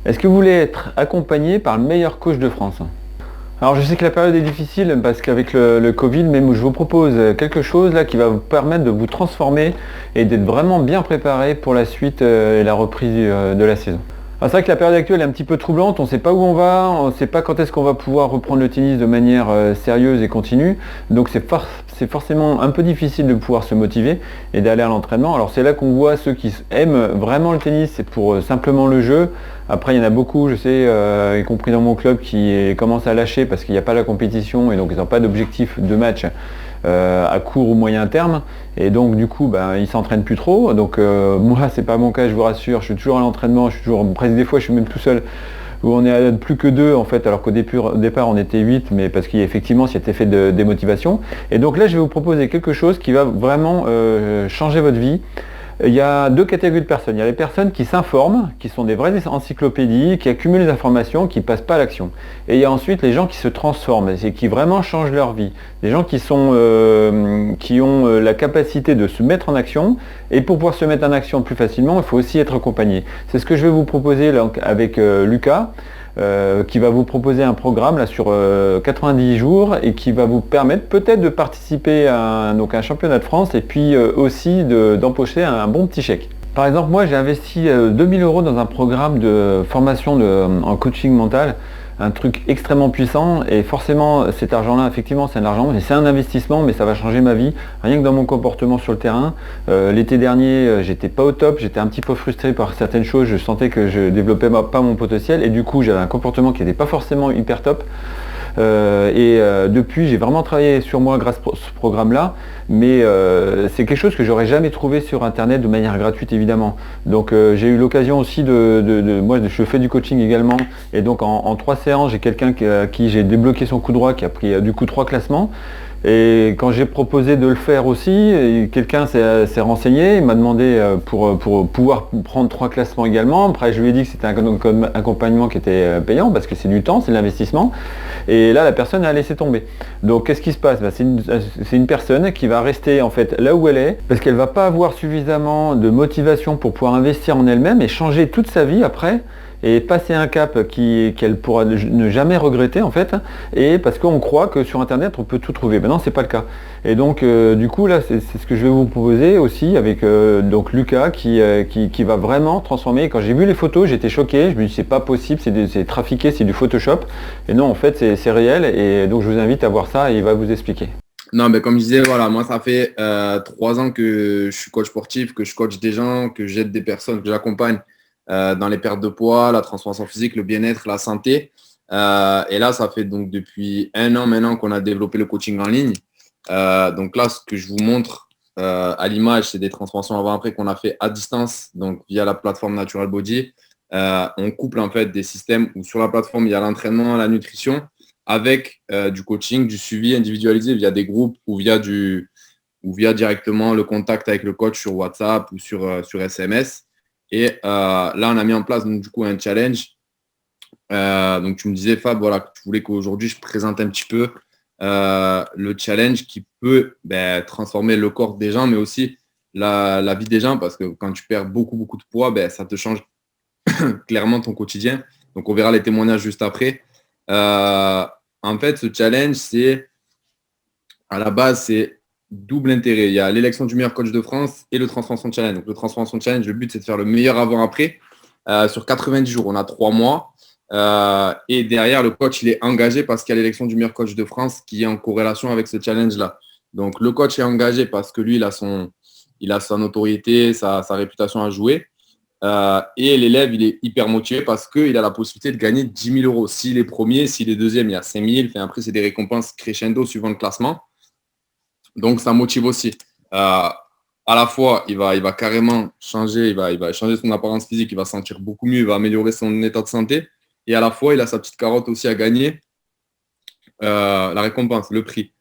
Est-ce que vous voulez être accompagné par le meilleur coach de France? Alors je sais que la période est difficile parce qu'avec le Covid, mais je vous propose quelque chose là qui va vous permettre de vous transformer et d'être vraiment bien préparé pour la suite et la reprise de la saison. Alors, c'est vrai que la période actuelle est un petit peu troublante, on ne sait pas où on va, on ne sait pas quand est-ce qu'on va pouvoir reprendre le tennis de manière sérieuse et continue. Donc c'est forcément un peu difficile de pouvoir se motiver et d'aller à l'entraînement. Alors c'est là qu'on voit ceux qui aiment vraiment le tennis, c'est pour simplement le jeu. Après il y en a beaucoup, je sais, y compris dans mon club, qui commencent à lâcher parce qu'il n'y a pas la compétition et donc ils n'ont pas d'objectif de match à court ou moyen terme. Et donc du coup, ils s'entraînent plus trop. Donc moi, c'est pas mon cas, je vous rassure. Je suis toujours à l'entraînement. Je suis toujours, presque des fois, je suis même tout seul. Où on est à plus que deux en fait, alors qu'au départ on était 8, mais parce qu'il y a effectivement cet effet de démotivation. Et donc là, je vais vous proposer quelque chose qui va vraiment changer votre vie. Il y a deux catégories de personnes. Il y a les personnes qui s'informent, qui sont des vraies encyclopédies, qui accumulent les informations, qui ne passent pas à l'action. Et il y a ensuite les gens qui se transforment et qui vraiment changent leur vie. Des gens qui ont la capacité de se mettre en action. Et pour pouvoir se mettre en action plus facilement, il faut aussi être accompagné. C'est ce que je vais vous proposer là, avec Lucas. Qui va vous proposer un programme là, sur 90 jours et qui va vous permettre peut-être de participer à un championnat de France et puis aussi d'empocher un bon petit chèque. Par exemple, moi j'ai investi 2000 euros dans un programme de formation en coaching mental, un truc extrêmement puissant et forcément cet argent-là, effectivement c'est un argent, c'est un investissement mais ça va changer ma vie, rien que dans mon comportement sur le terrain. L'été dernier j'étais pas au top, j'étais un petit peu frustré par certaines choses, je sentais que je développais pas mon potentiel et du coup j'avais un comportement qui n'était pas forcément hyper top. Depuis, j'ai vraiment travaillé sur moi grâce à ce programme-là, mais c'est quelque chose que j'aurais jamais trouvé sur Internet de manière gratuite, évidemment. Donc j'ai eu l'occasion aussi moi je fais du coaching également, et donc en 3 séances, j'ai quelqu'un à qui j'ai débloqué son coup droit, qui a pris du coup 3 classements. Et quand j'ai proposé de le faire aussi, quelqu'un s'est renseigné, il m'a demandé pour pouvoir prendre 3 classements également. Après, je lui ai dit que c'était un accompagnement qui était payant parce que c'est du temps, c'est de l'investissement. Et là, la personne a laissé tomber. Donc, qu'est-ce qui se passe? C'est une personne qui va rester en fait là où elle est parce qu'elle ne va pas avoir suffisamment de motivation pour pouvoir investir en elle-même et changer toute sa vie après et passer un cap qu'elle pourra ne jamais regretter en fait, et parce qu'on croit que sur internet on peut tout trouver. Maintenant c'est pas le cas. Et donc du coup là c'est ce que je vais vous proposer aussi avec donc Lucas qui va vraiment transformer. Quand j'ai vu les photos j'étais choqué, je me dis c'est pas possible, c'est trafiqué, c'est du Photoshop. Et non en fait c'est réel et donc je vous invite à voir ça et il va vous expliquer. Non, mais comme je disais, voilà, moi, ça fait 3 ans que je suis coach sportif, que je coach des gens, que j'aide des personnes, que j'accompagne dans les pertes de poids, la transformation physique, le bien-être, la santé. Et là, ça fait donc depuis 1 an maintenant qu'on a développé le coaching en ligne. Donc là, ce que je vous montre à l'image, c'est des transformations avant-après qu'on a fait à distance, donc via la plateforme Natural Body. On couple en fait des systèmes où sur la plateforme, il y a l'entraînement, la nutrition, avec du coaching, du suivi individualisé via des groupes ou via directement le contact avec le coach sur WhatsApp ou sur SMS. Et là, on a mis en place donc, du coup un challenge. Donc tu me disais, Fab, voilà, que tu voulais qu'aujourd'hui je présente un petit peu le challenge qui peut transformer le corps des gens, mais aussi la vie des gens, parce que quand tu perds beaucoup, beaucoup de poids, ça te change clairement ton quotidien. Donc on verra les témoignages juste après. En fait, ce challenge, à la base, c'est double intérêt. Il y a l'élection du meilleur coach de France et le Transformation Challenge. Donc, le Transformation Challenge, le but, c'est de faire le meilleur avant-après sur 90 jours. On a 3 mois. Et derrière, le coach, il est engagé parce qu'il y a l'élection du meilleur coach de France qui est en corrélation avec ce challenge-là. Donc, le coach est engagé parce que lui, il a son autorité, sa réputation à jouer. Et l'élève, il est hyper motivé parce qu'il a la possibilité de gagner 10 000 euros. S'il est premier, s'il est deuxième, il y a 5 000. Enfin, après, c'est des récompenses crescendo suivant le classement. Donc, ça motive aussi. À la fois, il va carrément changer, il va changer son apparence physique, il va se sentir beaucoup mieux, il va améliorer son état de santé. Et à la fois, il a sa petite carotte aussi à gagner, la récompense, le prix.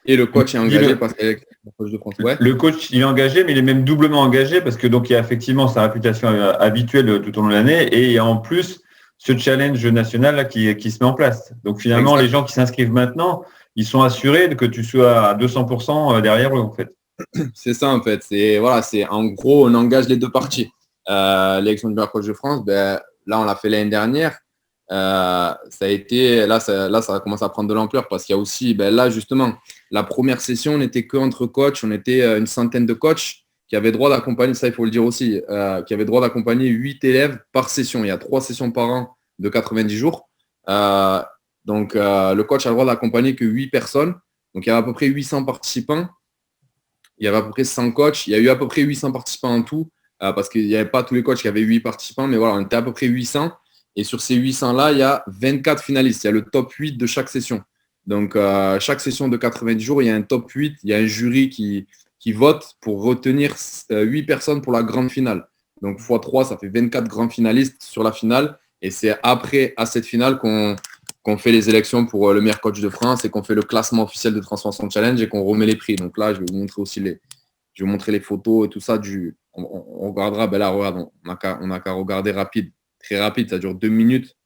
Et le coach est engagé parce qu'il est le coach de France. Ouais. Le coach, il est engagé, mais il est même doublement engagé parce que donc il y a effectivement sa réputation habituelle tout au long de l'année et il y a en plus ce challenge national là, qui se met en place. Donc finalement, les gens qui s'inscrivent maintenant, ils sont assurés que tu sois à 200% derrière eux en fait. C'est ça en fait. C'est en gros, on engage les deux parties. L'élection du meilleur coach de France, là, on l'a fait l'année dernière. Ça a été, là, ça a commencé à prendre de l'ampleur parce qu'il y a aussi, là, justement, la première session, on n'était qu'entre coachs, on était une centaine de coachs qui avaient droit d'accompagner, ça, il faut le dire aussi, qui avaient droit d'accompagner 8 élèves par session. Il y a 3 sessions par an de 90 jours. Donc, le coach a le droit d'accompagner que 8 personnes. Donc, il y avait à peu près 800 participants. Il y avait à peu près 100 coachs. Il y a eu à peu près 800 participants en tout, parce qu'il n'y avait pas tous les coachs qui avaient 8 participants, mais voilà, on était à peu près 800. Et sur ces 800-là, il y a 24 finalistes. Il y a le top 8 de chaque session. Donc, chaque session de 90 jours, il y a un top 8. Il y a un jury qui vote pour retenir 8 personnes pour la grande finale. Donc, x3, ça fait 24 grands finalistes sur la finale. Et c'est après, à cette finale, qu'on fait les élections pour le meilleur coach de France et qu'on fait le classement officiel de Transformation Challenge et qu'on remet les prix. Donc là, je vais vous montrer aussi je vais montrer les photos et tout ça. On regardera, là, regarde, on n'a qu'à regarder rapide, très rapide, ça dure 2 minutes.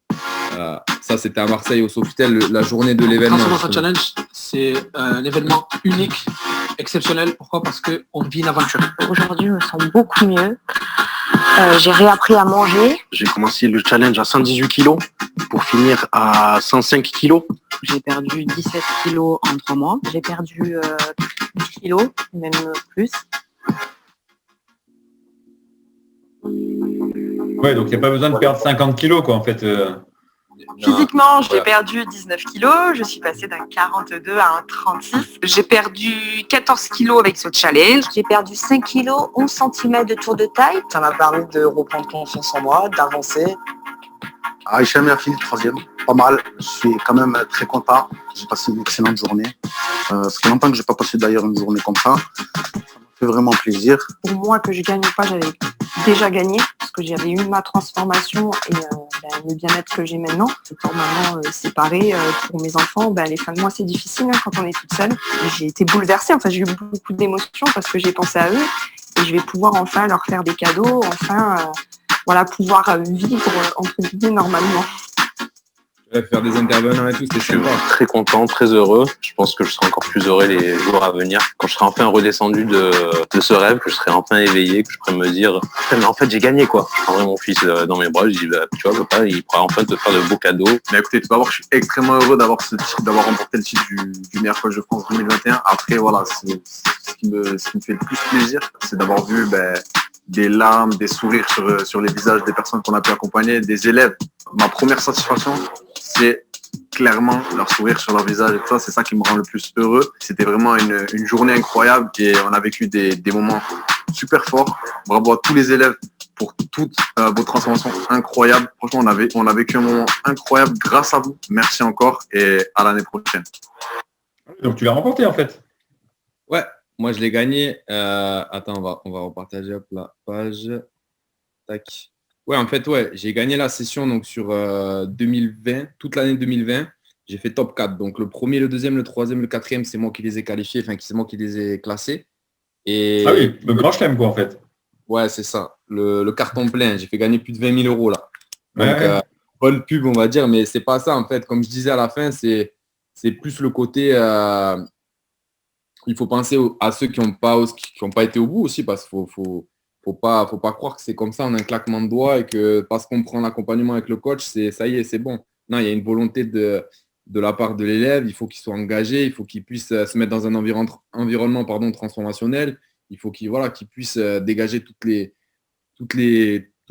Ça, c'était à Marseille, au Sofitel, la journée de l'événement. Transformation Challenge, c'est un événement unique, exceptionnel. Pourquoi ? Parce qu'on vit une aventure. Aujourd'hui, je me sens beaucoup mieux. J'ai réappris à manger. J'ai commencé le challenge à 118 kilos pour finir à 105 kilos. J'ai perdu 17 kilos en 3 mois. J'ai perdu 10 kilos, même plus. Ouais, donc il n'y a pas besoin de perdre 50 kilos, quoi, en fait. Physiquement, j'ai perdu 19 kilos. Je suis passée d'un 42 à un 36. J'ai perdu 14 kilos avec ce challenge. J'ai perdu 5 kilos, 11 cm de tour de taille. Ça m'a permis de reprendre confiance en moi, d'avancer. Hicham a fini 3e. Pas mal. Je suis quand même très content. J'ai passé une excellente journée. Ça fait longtemps que je n'ai pas passé d'ailleurs une journée comme ça. Ça me fait vraiment plaisir. Pour moi, que je gagne ou pas, j'avais déjà gagné parce que j'avais eu ma transformation et le bien-être que j'ai maintenant. Pour maman séparée, pour mes enfants, les fins de mois c'est difficile quand on est toute seule. J'ai été bouleversée, j'ai eu beaucoup d'émotions parce que j'ai pensé à eux et je vais pouvoir enfin leur faire des cadeaux, pouvoir vivre entre guillemets normalement. Faire des intervenants et tout, c'était Je suis sympa. très content, très heureux. Je pense que je serai encore plus heureux les jours à venir. Quand je serai enfin redescendu de ce rêve, que je serai enfin éveillé, que je pourrai me dire mais en fait j'ai gagné quoi. Je prendrai mon fils dans mes bras, je dis tu vois papa, il pourra enfin te faire de beaux cadeaux. Mais écoutez, tout d'abord, je suis extrêmement heureux d'avoir remporté le titre du meilleur coach de France 2021. Après, voilà, ce qui me fait le plus plaisir, c'est d'avoir vu des larmes, des sourires sur les visages des personnes qu'on a pu accompagner, des élèves. Ma première satisfaction, c'est clairement leur sourire sur leur visage et tout ça, c'est ça qui me rend le plus heureux. C'était vraiment une journée incroyable et on a vécu des moments super forts. Bravo à tous les élèves pour toutes vos transformations incroyables. Franchement, on a vécu un moment incroyable grâce à vous. Merci encore et à l'année prochaine. Donc tu l'as remporté en fait. Ouais, moi je l'ai gagné. Attends, on va repartager la page. Tac. Ouais, en fait, j'ai gagné la session donc sur 2020, toute l'année 2020. J'ai fait top 4. Donc le premier, le deuxième, le troisième, le quatrième, c'est moi qui les ai qualifiés, c'est moi qui les ai classés. Et ah oui, le grand chelem quoi en fait. Ouais, c'est ça. Le carton plein. J'ai fait gagner plus de 20 000 euros là. Donc, bonne pub, on va dire, mais c'est pas ça en fait. Comme je disais à la fin, c'est plus le côté. Il faut penser à ceux qui n'ont pas été au bout aussi, parce qu'il faut pas croire que c'est comme ça en un claquement de doigts et que parce qu'on prend l'accompagnement avec le coach, ça y est, c'est bon. Non, il y a une volonté de la part de l'élève. Il faut qu'il soit engagé, il faut qu'il puisse se mettre dans un environnement transformationnel. Il faut qu'il puisse dégager tout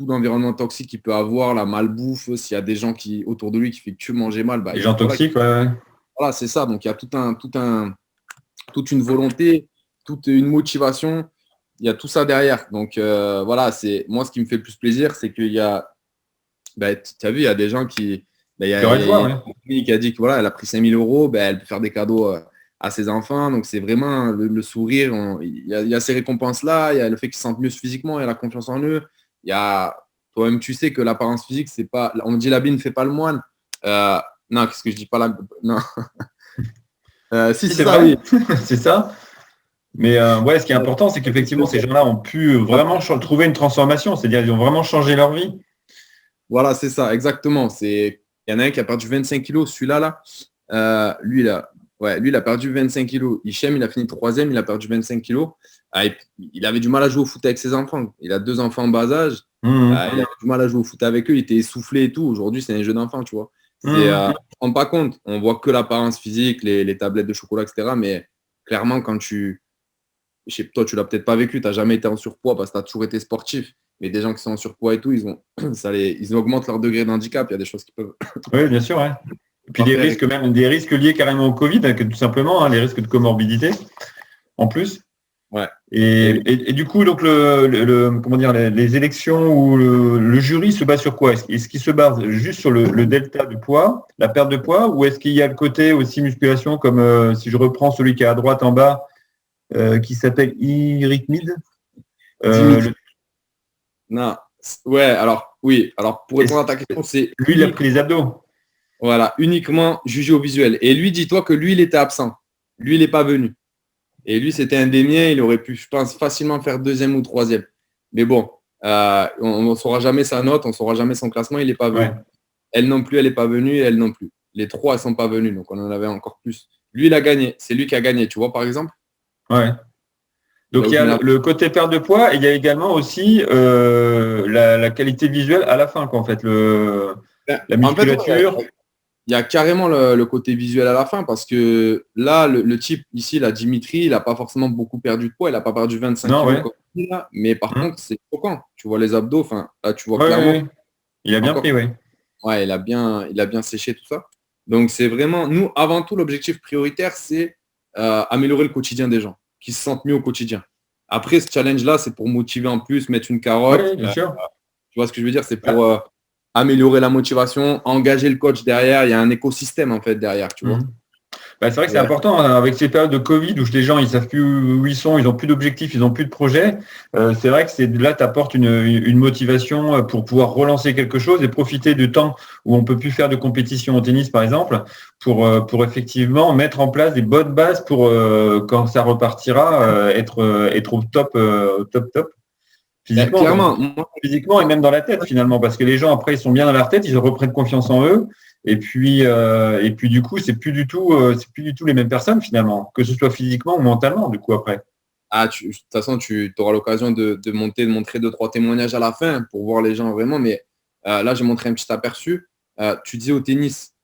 l'environnement toxique qu'il peut avoir, la malbouffe, s'il y a des gens autour de lui qui fait que manger mal. Les gens toxiques, ouais. Voilà, c'est ça. Donc il y a toute une volonté, toute une motivation. Il y a tout ça derrière. Donc c'est moi ce qui me fait le plus plaisir, c'est qu'il y a, tu as vu, il y a des gens qui, il y a une qui a dit que elle a pris 5 000 euros, elle peut faire des cadeaux à ses enfants. Donc c'est vraiment le sourire. Il y a ces récompenses là, il y a le fait qu'ils se sentent mieux physiquement, il y a la confiance en eux. Il y a toi-même, tu sais que l'apparence physique, c'est pas, on dit l'habit ne fait pas le moine. Non, qu'est-ce que je dis pas là, non. Si c'est ça, oui. C'est ça. Mais ce qui est important, c'est qu'effectivement, ces gens-là ont pu vraiment trouver une transformation, c'est-à-dire ils ont vraiment changé leur vie. Voilà, c'est ça, exactement. Il y en a un qui a perdu 25 kilos, celui-là, lui, là, Ouais, lui, il a perdu 25 kilos. Hichem, il a fini troisième, il a perdu 25 kilos. Et puis, il avait du mal à jouer au foot avec ses enfants. Il a 2 enfants en bas âge. Il avait du mal à jouer au foot avec eux. Il était essoufflé et tout. Aujourd'hui, c'est un jeu d'enfant, tu vois. On ne se rend pas compte. On voit que l'apparence physique, les tablettes de chocolat, etc. Mais clairement, quand toi, tu l'as peut-être pas vécu. Tu n'as jamais été en surpoids parce que tu as toujours été sportif. Mais des gens qui sont en surpoids et tout, ils augmentent leur degré d'handicap. Il y a des choses qui peuvent. Oui, bien sûr, ouais. Et puis des risques liés carrément au Covid, que tout simplement, les risques de comorbidité en plus. Ouais. Et du coup, donc comment dire, les élections ou le jury se base sur quoi? Est-ce qu'il se base juste sur le delta de poids, la perte de poids, ou est-ce qu'il y a le côté aussi musculation, comme si je reprends celui qui est à droite en bas, qui s'appelle Irikmid Non. Ouais, alors, oui. Alors, pour répondre à ta question, c'est. Lui, il a pris les abdos. Voilà, uniquement jugé au visuel. Et lui, dis-toi que lui, il était absent. Lui, il n'est pas venu. Et lui, c'était un des miens. Il aurait pu, je pense, facilement faire 2e ou 3e. Mais bon, on ne saura jamais sa note, on ne saura jamais son classement. Il n'est pas venu. Ouais. Elle non plus, elle n'est pas venue. Et elle non plus. Les 3, elles ne sont pas venues. Donc, on en avait encore plus. Lui, il a gagné. C'est lui qui a gagné. Tu vois, par exemple. Ouais. Donc, il y a le côté perte de poids et il y a également aussi la qualité visuelle à la fin, quoi, en fait. La musculature. En fait, il y a carrément le côté visuel à la fin parce que là, le type ici, la Dimitri, il n'a pas forcément beaucoup perdu de poids. Il n'a pas perdu 25 kilos comme lui, là. Mais par contre, c'est choquant. Tu vois les abdos. Enfin, là, tu vois clairement. Ouais. Il a bien pris, oui. Ouais, il a bien séché tout ça. Donc, c'est vraiment, nous, avant tout, l'objectif prioritaire, c'est améliorer le quotidien des gens, qui se sentent mieux au quotidien. Après, ce challenge-là, c'est pour motiver en plus, mettre une carotte. Oui, bien sûr. Tu vois ce que je veux dire? C'est pour améliorer la motivation, engager le coach derrière. Il y a un écosystème, en fait, derrière, tu vois. C'est vrai que c'est important, hein, avec ces périodes de Covid où les gens, ils savent plus où ils sont, ils n'ont plus d'objectifs, ils n'ont plus de projet. C'est vrai que là, tu apportes une motivation pour pouvoir relancer quelque chose et profiter du temps où on peut plus faire de compétition au tennis, par exemple, pour effectivement mettre en place des bonnes bases pour, quand ça repartira, être au top. Physiquement, clairement. Physiquement et même dans la tête, finalement, parce que les gens, après, ils sont bien dans leur tête, ils reprennent confiance en eux. Et puis du coup, c'est plus du tout les mêmes personnes finalement, que ce soit physiquement ou mentalement, du coup après. De toute façon, tu auras l'occasion de montrer 2-3 témoignages à la fin pour voir les gens vraiment. Mais là, j'ai montré un petit aperçu. Tu disais au tennis,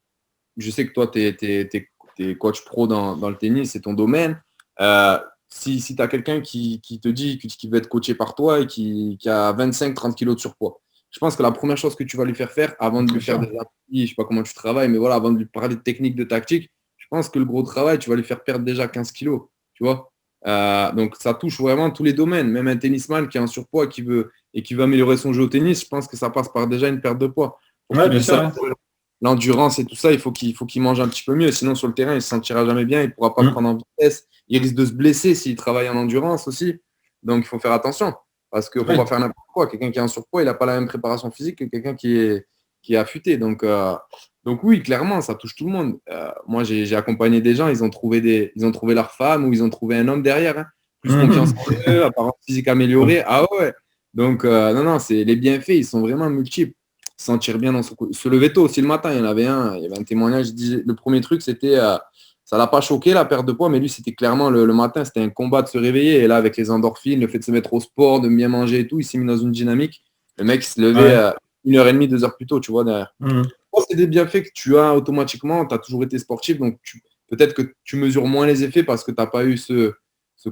je sais que toi, tu es coach pro dans le tennis, c'est ton domaine. Si tu as quelqu'un qui te dit qu'il veut être coaché par toi et qui a 25-30 kilos de surpoids, je pense que la première chose que tu vas lui faire avant de lui faire des applis, je ne sais pas comment tu travailles, mais voilà, avant de lui parler de technique, de tactique, je pense que le gros travail, tu vas lui faire perdre déjà 15 kilos, tu vois. Donc, ça touche vraiment tous les domaines. Même un tennisman qui est en surpoids et qui veut améliorer son jeu au tennis, je pense que ça passe par déjà une perte de poids. Bien sûr. L'endurance et tout ça, il faut qu'il mange un petit peu mieux. Sinon, sur le terrain, il ne se sentira jamais bien. Il ne pourra pas prendre en vitesse. Il risque de se blesser s'il travaille en endurance aussi. Donc, il faut faire attention. Parce qu'on va faire n'importe quoi. Quelqu'un qui est en surpoids, il n'a pas la même préparation physique que quelqu'un qui est affûté. Donc oui, clairement, ça touche tout le monde. Moi, j'ai accompagné des gens, ils ont trouvé leur femme ou ils ont trouvé un homme derrière. Hein. Plus confiance en eux, apparence physique améliorée. Ah ouais. Donc, non, les bienfaits, ils sont vraiment multiples. Se sentir bien dans se lever tôt aussi le matin. Il y avait un témoignage. Le premier truc, c'était... ça l'a pas choqué la perte de poids, mais lui, c'était clairement le matin, c'était un combat de se réveiller. Et là, avec les endorphines, le fait de se mettre au sport, de bien manger et tout, il s'est mis dans une dynamique. Le mec, il se levait 1h30, 2 heures plus tôt, tu vois, derrière. C'est des bienfaits que tu as automatiquement. Tu as toujours été sportif, donc peut-être que tu mesures moins les effets parce que tu n'as pas eu ce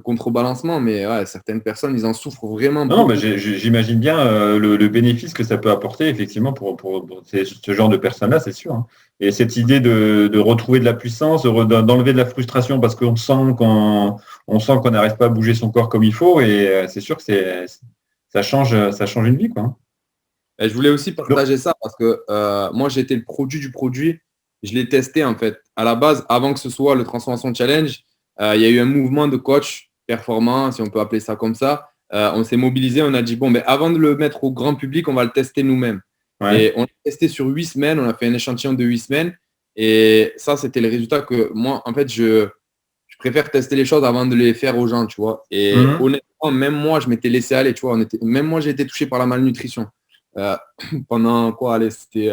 contrebalancement, mais certaines personnes, ils en souffrent vraiment. Non, mais j'imagine bien le bénéfice que ça peut apporter effectivement pour ce genre de personnes-là, c'est sûr. Hein. Et cette idée de retrouver de la puissance, d'enlever de la frustration parce qu'on sent qu'on n'arrive pas à bouger son corps comme il faut, et c'est sûr que ça change une vie, quoi. Et je voulais aussi partager ça parce que moi, j'ai été le produit du produit. Je l'ai testé en fait. À la base, avant que ce soit le Transformation Challenge, il y a eu un mouvement de coach performant, si on peut appeler ça comme ça. On s'est mobilisé, on a dit, bon, mais avant de le mettre au grand public, on va le tester nous-mêmes. Ouais. Et on l'a testé sur 8 semaines, on a fait un échantillon de 8 semaines. Et ça, c'était le résultat que moi, en fait, je préfère tester les choses avant de les faire aux gens, tu vois. Et honnêtement, même moi, je m'étais laissé aller, tu vois. Même moi, j'ai été touché par la malnutrition. Pendant quoi, allez, c'était...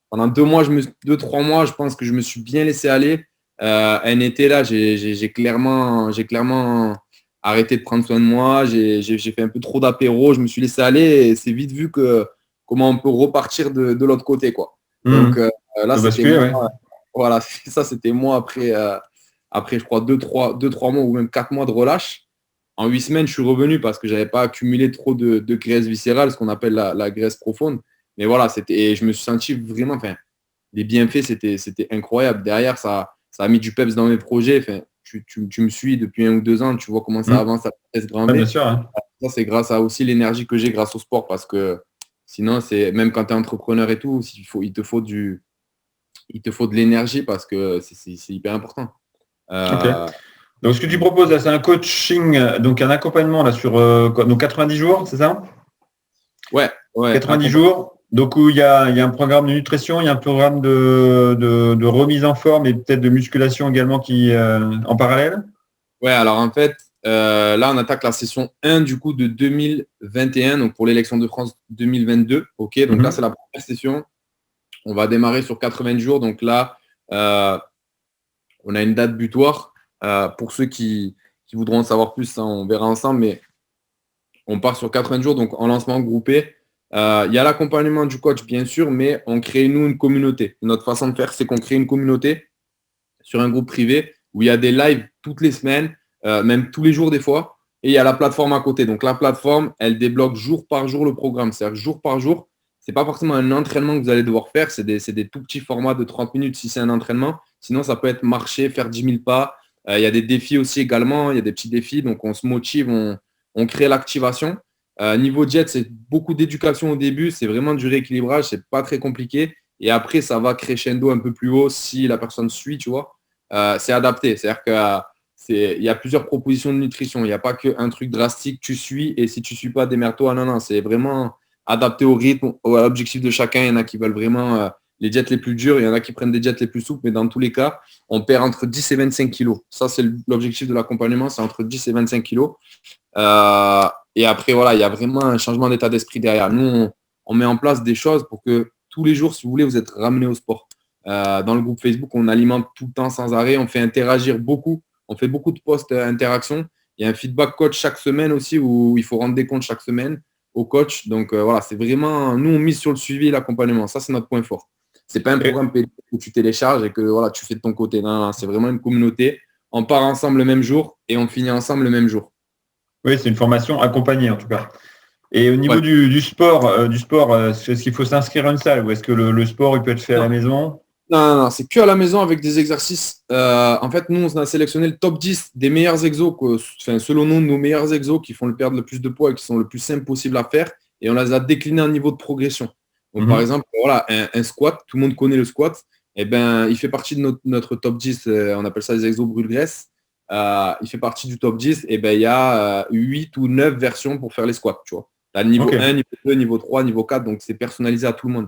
pendant 2-3 mois, je pense que je me suis bien laissé aller. un été là, j'ai clairement arrêté de prendre soin de moi. J'ai fait un peu trop d'apéro. Je me suis laissé aller et c'est vite vu comment on peut repartir de l'autre côté, quoi. Donc là, c'était moi, voilà, ça c'était moi après je crois 2-3 mois ou même 4 mois de relâche. En 8 semaines, je suis revenu parce que j'avais pas accumulé trop de graisse viscérale, ce qu'on appelle la graisse profonde. Mais voilà, et je me suis senti vraiment, enfin, les bienfaits, c'était incroyable. Derrière, ça a mis du peps dans mes projets. Enfin, tu me suis depuis 1 ou 2 ans, tu vois comment ça avance à vitesse grand V. Bien sûr, hein. Ça, c'est grâce à aussi l'énergie que j'ai grâce au sport parce que sinon, même quand tu es entrepreneur et tout, il te faut de l'énergie parce que c'est hyper important. Ok. Donc, ce que tu proposes là, c'est un coaching, donc un accompagnement là sur donc 90 jours, c'est ça? Ouais. 90 jours. Donc, où il y a un programme de nutrition, il y a un programme de remise en forme et peut-être de musculation également qui en parallèle. Ouais, alors en fait, là, on attaque la session 1 du coup de 2021, donc pour l'élection de France 2022. Ok, donc là, c'est la première session. On va démarrer sur 80 jours. Donc là, on a une date butoir. Pour ceux qui voudront en savoir plus, hein, on verra ensemble, mais on part sur 80 jours, donc en lancement groupé. Il y a l'accompagnement du coach, bien sûr, mais on crée, nous, une communauté. Notre façon de faire, c'est qu'on crée une communauté sur un groupe privé où il y a des lives toutes les semaines, même tous les jours des fois, et il y a la plateforme à côté. Donc la plateforme, elle débloque jour par jour le programme. C'est-à-dire jour par jour, c'est pas forcément un entraînement que vous allez devoir faire, c'est des tout petits formats de 30 minutes si c'est un entraînement. Sinon, ça peut être marcher, faire 10 000 pas. Il y a des défis aussi également, il y a des petits défis, donc on se motive, on crée l'activation. Niveau diète, c'est beaucoup d'éducation au début, c'est vraiment du rééquilibrage, c'est pas très compliqué. Et après, ça va crescendo un peu plus haut si la personne suit, tu vois. C'est adapté, c'est-à-dire qu'il y a plusieurs propositions de nutrition, il n'y a pas qu'un truc drastique, tu suis et si tu ne suis pas, démerde-toi. Non, c'est vraiment adapté au rythme, à l'objectif de chacun. Il y en a qui veulent vraiment les diètes les plus dures, il y en a qui prennent des diètes les plus souples, mais dans tous les cas, on perd entre 10 et 25 kilos. Ça, c'est l'objectif de l'accompagnement, c'est entre 10 et 25 kilos. Et après, voilà, il y a vraiment un changement d'état d'esprit derrière. Nous, on met en place des choses pour que tous les jours, si vous voulez, vous êtes ramené au sport. Dans le groupe Facebook, on alimente tout le temps sans arrêt, on fait interagir beaucoup, on fait beaucoup de posts interaction. Il y a un feedback coach chaque semaine aussi où il faut rendre des comptes chaque semaine au coach. Donc voilà, c'est vraiment, nous, on mise sur le suivi et l'accompagnement. Ça, c'est notre point fort. C'est pas un programme PDF où tu télécharges et que voilà, tu fais de ton côté. Non, c'est vraiment une communauté. On part ensemble le même jour et on finit ensemble le même jour. Oui, c'est une formation accompagnée en tout cas. Et au niveau du sport, est-ce qu'il faut s'inscrire à une salle ou est-ce que le sport il peut être fait à la maison? Non, c'est que à la maison avec des exercices. En fait, nous, on a sélectionné le top 10 des meilleurs exos, selon nous, nos meilleurs exos qui font le perdre le plus de poids et qui sont le plus simples possible à faire. Et on les a déclinés en niveau de progression. Donc, par exemple, voilà, un squat, tout le monde connaît le squat. Eh ben, il fait partie de notre top 10, on appelle ça les exos brûle-graisse. Il fait partie du top 10. Et ben, il y a 8 ou 9 versions pour faire les squats, tu vois. Là, niveau 1, niveau 2, niveau 3, niveau 4. Donc, c'est personnalisé à tout le monde.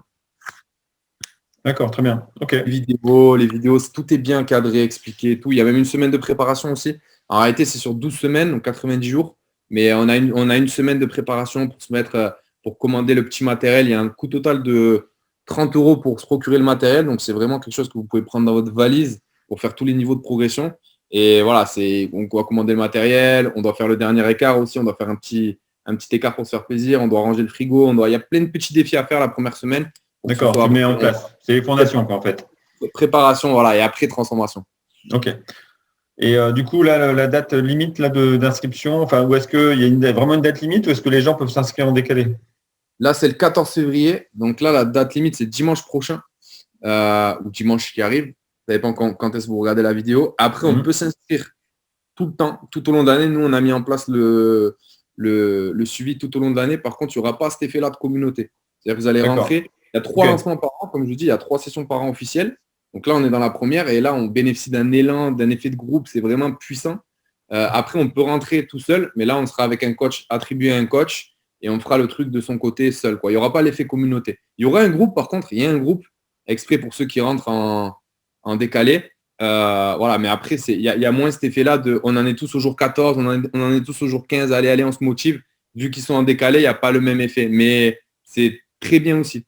D'accord, très bien. Ok. Les vidéos, tout est bien cadré, expliqué, tout. Il y a même une semaine de préparation aussi. En réalité, c'est sur 12 semaines, donc 90 jours. Mais on a une semaine de préparation pour se mettre, pour commander le petit matériel. Il y a un coût total de 30 € pour se procurer le matériel. Donc, c'est vraiment quelque chose que vous pouvez prendre dans votre valise pour faire tous les niveaux de progression. Et voilà, on doit commander le matériel. On doit faire le dernier écart aussi. On doit faire un petit écart pour se faire plaisir. On doit ranger le frigo. Il y a plein de petits défis à faire la première semaine. D'accord, tu mets en place. C'est les fondations, quoi, en fait. Préparation, voilà, et après transformation. Ok. Et du coup, là, la date limite là, d'inscription, enfin, ou est-ce qu'il y a vraiment une date limite ou est-ce que les gens peuvent s'inscrire en décalé? Là, c'est le 14 février. Donc là, la date limite, c'est dimanche prochain ou dimanche qui arrive. Ça dépend quand est-ce que vous regardez la vidéo. Après, on peut s'inscrire tout le temps, tout au long de l'année. Nous, on a mis en place le suivi tout au long de l'année. Par contre, il n'y aura pas cet effet-là de communauté. C'est-à-dire que vous allez rentrer. Il y a 3 lancements par an, comme je vous dis, il y a 3 sessions par an officielles. Donc là, on est dans la première et là, on bénéficie d'un élan, d'un effet de groupe. C'est vraiment puissant. Après, on peut rentrer tout seul, mais là, on sera avec un coach, attribué à un coach et on fera le truc de son côté seul, quoi. Il n'y aura pas l'effet communauté. Il y aura un groupe, par contre, il y a un groupe exprès pour ceux qui rentrent en décalé. Voilà, mais après, il y a moins cet effet-là de on en est tous au jour 14, on en est tous au jour 15, allez, on se motive. Vu qu'ils sont en décalé, il n'y a pas le même effet. Mais c'est très bien aussi.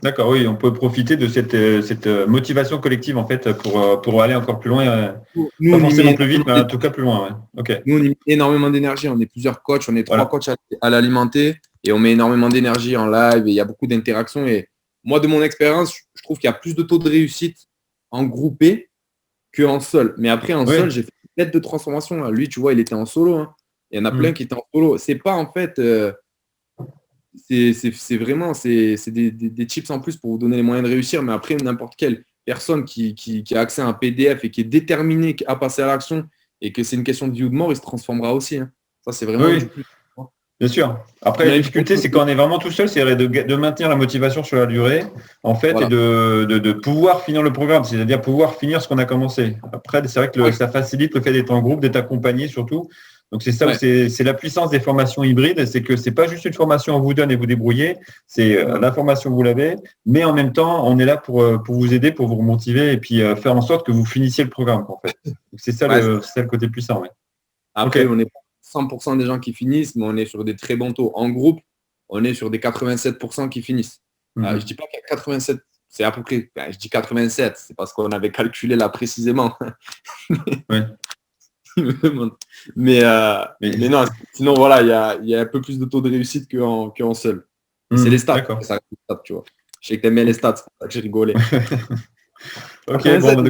D'accord, oui, on peut profiter de cette motivation collective en fait pour aller encore plus loin, Nous, pas on y forcément met plus vite, mais en tout cas plus loin. Ouais. Ok, Nous, on y met énormément d'énergie. On est plusieurs coachs, on est voilà. 3 coachs à l'alimenter et on met énormément d'énergie en live et il y a beaucoup d'interactions. Et moi, de mon expérience, je trouve qu'il y a plus de taux de réussite en groupé qu'en seul. Mais après, en Oui. seul, j'ai fait une lettre de transformation. Là. Lui, tu vois, il était en solo. Hein. Il y en a plein qui étaient en solo. C'est pas en fait. C'est vraiment c'est des tips en plus pour vous donner les moyens de réussir. Mais après, n'importe quelle personne qui a accès à un PDF et qui est déterminée à passer à l'action et que c'est une question de vie ou de mort, il se transformera aussi. Hein. Ça, c'est vraiment Oui. du plus. Bien sûr. Après, la difficulté, c'est quand on est vraiment tout seul, c'est de maintenir la motivation sur la durée, en fait, Voilà. et de pouvoir finir le programme, c'est-à-dire pouvoir finir ce qu'on a commencé. Après, c'est vrai que ça facilite le fait d'être en groupe, d'être accompagné surtout. Donc, c'est ça, c'est la puissance des formations hybrides, c'est que c'est pas juste une formation on vous donne et vous débrouillez, c'est la formation vous l'avez, mais en même temps, on est là pour vous aider, pour vous remotiver et puis faire en sorte que vous finissiez le programme, en fait. Donc, c'est ça, c'est le côté puissant. Ouais. Après, Ok. on n'est pas 100% des gens qui finissent, mais on est sur des très bons taux. En groupe, on est sur des 87% qui finissent. Je dis pas qu'il y a 87, c'est à peu près, je dis 87, c'est parce qu'on avait calculé là précisément. Ouais. mais non, sinon voilà, il y a un peu plus de taux de réussite qu'en seul. C'est les stats, ça, tu vois. Je sais que t'aimes bien les stats, c'est pour ça que j'ai rigolé. Ok, bon,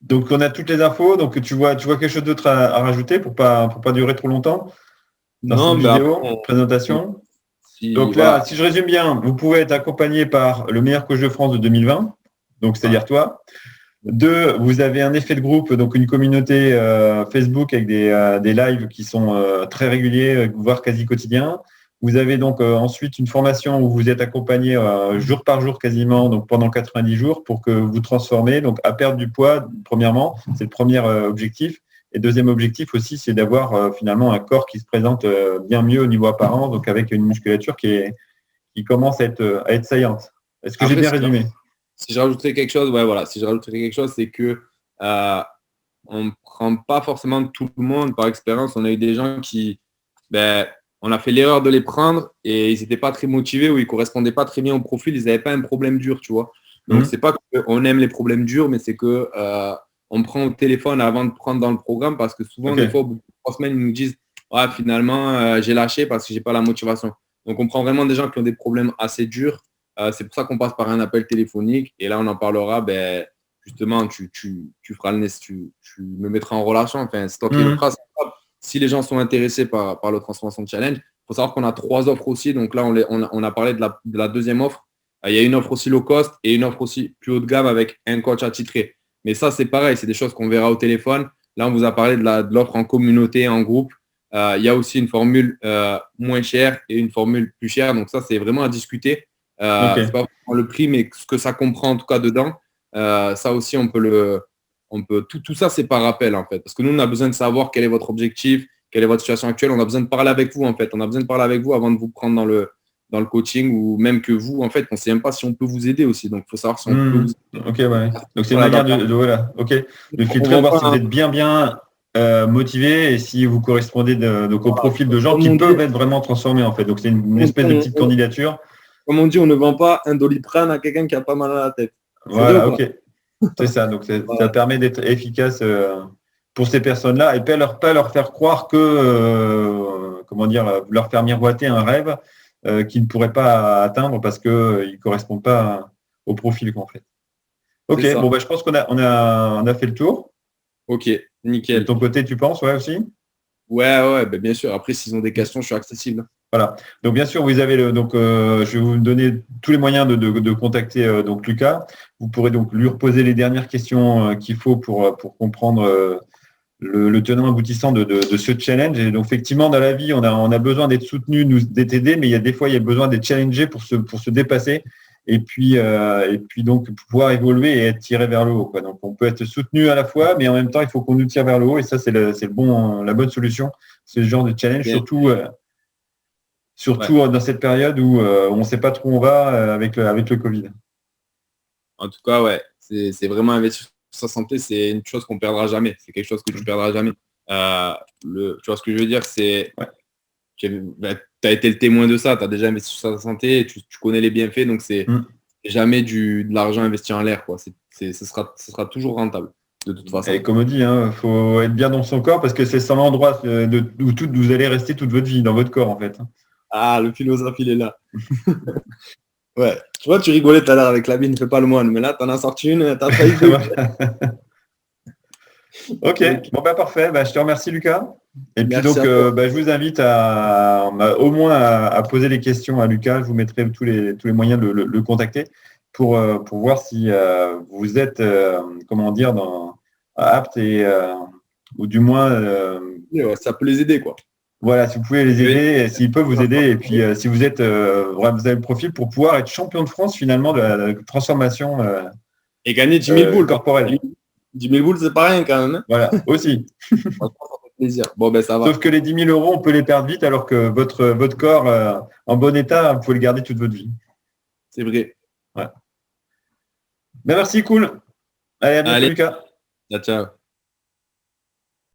donc on a toutes les infos, donc tu vois quelque chose d'autre à rajouter pour pas durer trop longtemps dans cette vidéo, présentation. Donc là, si je résume bien, vous pouvez être accompagné par le meilleur coach de France de 2020, donc c'est-à-dire toi. 2, vous avez un effet de groupe, donc une communauté Facebook avec des lives qui sont très réguliers, voire quasi quotidiens. Vous avez donc ensuite une formation où vous êtes accompagné jour par jour quasiment, donc pendant 90 jours pour que vous transformez donc à perdre du poids, premièrement, c'est le premier objectif. Et deuxième objectif aussi, c'est d'avoir finalement un corps qui se présente bien mieux au niveau apparent, donc avec une musculature qui commence à être saillante. Est-ce que j'ai bien résumé ? Si je rajouterais quelque chose, c'est que on ne prend pas forcément tout le monde par expérience. On a eu des gens qui, on a fait l'erreur de les prendre et ils n'étaient pas très motivés ou ils ne correspondaient pas très bien au profil. Ils n'avaient pas un problème dur, tu vois. Donc, c'est pas qu'on aime les problèmes durs, mais c'est que on prend au téléphone avant de prendre dans le programme parce que souvent, des fois, au bout de 3 semaines, ils nous disent finalement, j'ai lâché parce que j'ai pas la motivation. Donc, on prend vraiment des gens qui ont des problèmes assez durs. C'est pour ça qu'on passe par un appel téléphonique et là, on en parlera. Justement, tu feras le tu me mettras en relation. Enfin, c'est toi qui le feras. Si les gens sont intéressés par le Transformation Challenge, il faut savoir qu'on a 3 offres aussi. Donc là, on a parlé de la deuxième offre. Il y a une offre aussi low cost et une offre aussi plus haut de gamme avec un coach attitré. Mais ça, c'est pareil, c'est des choses qu'on verra au téléphone. Là, on vous a parlé de l'offre en communauté, en groupe. Il y a aussi une formule moins chère et une formule plus chère. Donc ça, c'est vraiment à discuter. C'est pas vraiment le prix, mais ce que ça comprend en tout cas dedans. Ça aussi, tout ça, c'est par appel en fait. Parce que nous, on a besoin de savoir quel est votre objectif, quelle est votre situation actuelle. On a besoin de parler avec vous en fait. On a besoin de parler avec vous avant de vous prendre dans le coaching ou même que vous, en fait, on ne sait même pas si on peut vous aider aussi. Donc, il faut savoir si on peut vous aider. Ok, ouais. Donc, c'est une manière de filtrer, voir si vous êtes bien motivé et si vous correspondez donc au profil de gens qui peuvent être vraiment transformés en fait. Donc, c'est une espèce de petite candidature. Comme on dit, on ne vend pas un Doliprane à quelqu'un qui a pas mal à la tête. Voilà, ok. C'est ça. Donc, ça permet d'être efficace pour ces personnes-là et pas leur faire croire que, leur faire miroiter un rêve qu'ils ne pourraient pas atteindre parce qu'ils ne correspondent pas au profil qu'on fait. Ok, bon, je pense qu'on a fait le tour. Ok, nickel. De ton côté, tu penses, aussi ? Ouais, bien sûr. Après, s'ils ont des questions, je suis accessible. Voilà. Donc, bien sûr, vous avez je vais vous donner tous les moyens de contacter donc Lucas. Vous pourrez donc lui reposer les dernières questions qu'il faut pour comprendre le tenant aboutissant de ce challenge. Et donc, effectivement, dans la vie, on a besoin d'être soutenu, d'être aidé, mais il y a besoin d'être challengé pour se dépasser et puis donc pouvoir évoluer et être tiré vers le haut, quoi. Donc, on peut être soutenu à la fois, mais en même temps, il faut qu'on nous tire vers le haut. Et ça, c'est la bonne solution. C'est le genre de challenge, surtout dans cette période où on ne sait pas trop où on va avec le Covid. En tout cas, c'est vraiment investir sur sa santé, c'est une chose qu'on ne perdra jamais. C'est quelque chose que tu ne perdras jamais. Tu vois ce que je veux dire, c'est as été le témoin de ça, tu as déjà investi sur ta santé, tu connais les bienfaits, donc c'est jamais de l'argent investi en l'air, quoi. Ce sera toujours rentable, de toute façon. Et comme on dit, faut être bien dans son corps parce que c'est ça l'endroit où vous allez rester toute votre vie, dans votre corps, en fait. Ah, le philosophe, il est là. Ouais. Tu vois, tu rigolais tout à l'heure avec la bine, fais pas le moine, mais là, t'en as sorti une, t'as failli. Ok, bon parfait, je te remercie Lucas. Et puis Merci donc je vous invite au moins à poser des questions à Lucas. Je vous mettrai tous les moyens de le contacter pour voir si vous êtes apte et ou du moins ça peut les aider, quoi. Voilà, si vous pouvez les aider, et s'ils peuvent vous aider, et puis si vous êtes vous avez le profil pour pouvoir être champion de France finalement de la transformation et gagner 10 000 boules corporelles. 10 000 boules, c'est pas rien quand même. Hein. Voilà, aussi. Ça fait plaisir. Bon, ça va. Sauf que les 10 000 euros, on peut les perdre vite, alors que votre corps en bon état, vous pouvez le garder toute votre vie. C'est vrai. Ouais. Merci, cool. Allez, à bientôt, Lucas. Ciao, ciao.